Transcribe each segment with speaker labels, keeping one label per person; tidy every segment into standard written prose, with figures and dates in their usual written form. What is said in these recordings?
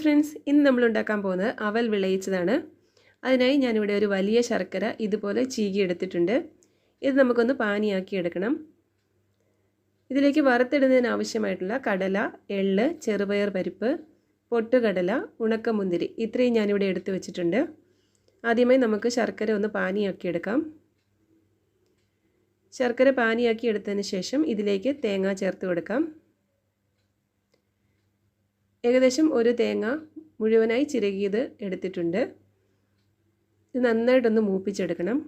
Speaker 1: Friends, ഇന്ന് നമ്മൾ ഉണ്ടാക്കാൻ പോകുന്നത് അവൽ വിളയിച്ചതാണ്. അതിനായി ഞാനിവിടെ ഒരു വലിയ ശർക്കര ഇതുപോലെ ചീകി എടുത്തിട്ടുണ്ട്. ഇത് നമുക്കൊന്ന് പാനിയാക്കി എടുക്കണം. ഇതിലേക്ക് വറുത്തിടുന്നതിന് ആവശ്യമായിട്ടുള്ള കടല, എള്ള്, ചെറുപയർ പരിപ്പ്, പൊട്ടുകടല, ഉണക്കമുന്തിരി ഇത്രയും ഞാനിവിടെ എടുത്തു വെച്ചിട്ടുണ്ട്. ആദ്യമായി നമുക്ക് ശർക്കര ഒന്ന് പാനിയാക്കി എടുക്കാം. ശർക്കര പാനിയാക്കി എടുത്തതിന് ശേഷം ഇതിലേക്ക് തേങ്ങ ചേർത്ത് കൊടുക്കാം. ഏകദേശം ഒരു തേങ്ങ മുഴുവനായി ചിരകിയത് എടുത്തിട്ടുണ്ട്. ഇത് നന്നായിട്ടൊന്ന് മൂപ്പിച്ചെടുക്കണം.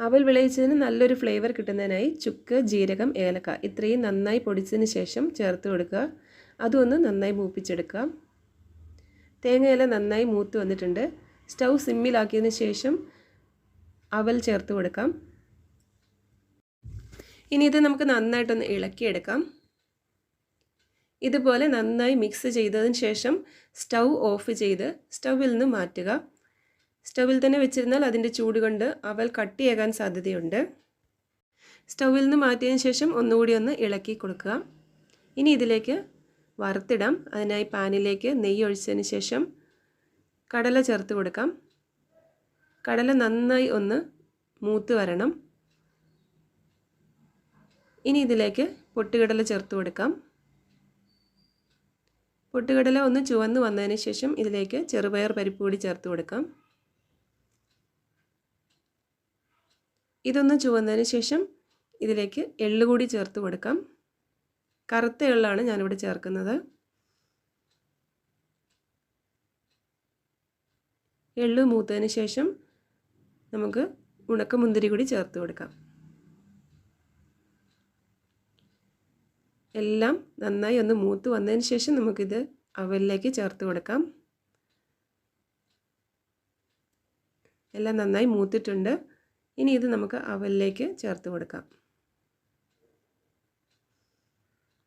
Speaker 1: അവൽ വിളയിച്ചതിന് നല്ലൊരു ഫ്ലേവർ കിട്ടുന്നതിനായി ചുക്ക്, ജീരകം, ഏലക്ക ഇത്രയും നന്നായി പൊടിച്ചതിന് ശേഷം ചേർത്ത് കൊടുക്കുക. അതൊന്ന് നന്നായി മൂപ്പിച്ചെടുക്കുക. തേങ്ങയെല്ലാം നന്നായി മൂത്ത് വന്നിട്ടുണ്ട്. സ്റ്റൗ സിമ്മിലാക്കിയതിന് ശേഷം അവൽ ചേർത്ത് കൊടുക്കാം. ഇനി ഇത് നമുക്ക് നന്നായിട്ടൊന്ന് ഇളക്കിയെടുക്കാം. ഇതുപോലെ നന്നായി മിക്സ് ചെയ്തതിന് ശേഷം സ്റ്റൗ ഓഫ് ചെയ്ത് സ്റ്റൗവിൽ നിന്ന് മാറ്റുക. സ്റ്റൗവിൽ തന്നെ വെച്ചിരുന്നാൽ അതിൻ്റെ ചൂട് കൊണ്ട് അവൽ കട്ടിയാകാൻ സാധ്യതയുണ്ട്. സ്റ്റൗവിൽ നിന്ന് മാറ്റിയതിന് ശേഷം ഒന്നുകൂടി ഒന്ന് ഇളക്കി കൊടുക്കുക. ഇനി ഇതിലേക്ക് വറുത്തിടാം. അതിനായി പാനിലേക്ക് നെയ്യ് ഒഴിച്ചതിന് ശേഷം കടല ചേർത്ത് കൊടുക്കാം. കടല നന്നായി ഒന്ന് മൂത്ത് വരണം. ഇനി ഇതിലേക്ക് പൊട്ടുകടല ചേർത്ത് കൊടുക്കാം. പൊട്ടുകടല ഒന്ന് ചുവന്ന് വന്നതിന് ശേഷം ഇതിലേക്ക് ചെറുപയർ പരിപ്പ് കൂടി ചേർത്ത് കൊടുക്കാം. ഇതൊന്ന് ചുവന്നതിന് ശേഷം ഇതിലേക്ക് എള്ള് കൂടി ചേർത്ത് കൊടുക്കാം. കറുത്ത എള്ളാണ് ഞാനിവിടെ ചേർക്കുന്നത്. എള്ള് മൂത്തതിന് ശേഷം നമുക്ക് ഉണക്കമുന്തിരി കൂടി ചേർത്ത് കൊടുക്കാം. എല്ലാം നന്നായി ഒന്ന് മൂത്ത് വന്നതിന് ശേഷം നമുക്കിത് അവലിലേക്ക് ചേർത്ത് കൊടുക്കാം. എല്ലാം നന്നായി മൂത്തിട്ടുണ്ട്. ഇനി ഇത് നമുക്ക് അവലിലേക്ക് ചേർത്ത് കൊടുക്കാം.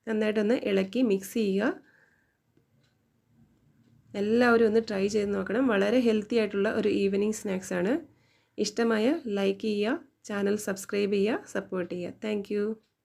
Speaker 1: നന്നായിട്ടൊന്ന് ഇളക്കി മിക്സ് ചെയ്യുക. എല്ലാവരും ഒന്ന് ട്രൈ ചെയ്ത് നോക്കണം. വളരെ ഹെൽത്തി ആയിട്ടുള്ള ഒരു ഈവനിങ് സ്നാക്സ് ആണ്. ഇഷ്ടമായ ലൈക്ക് ചെയ്യുക, ചാനൽ സബ്സ്ക്രൈബ് ചെയ്യുക, സപ്പോർട്ട് ചെയ്യുക. താങ്ക്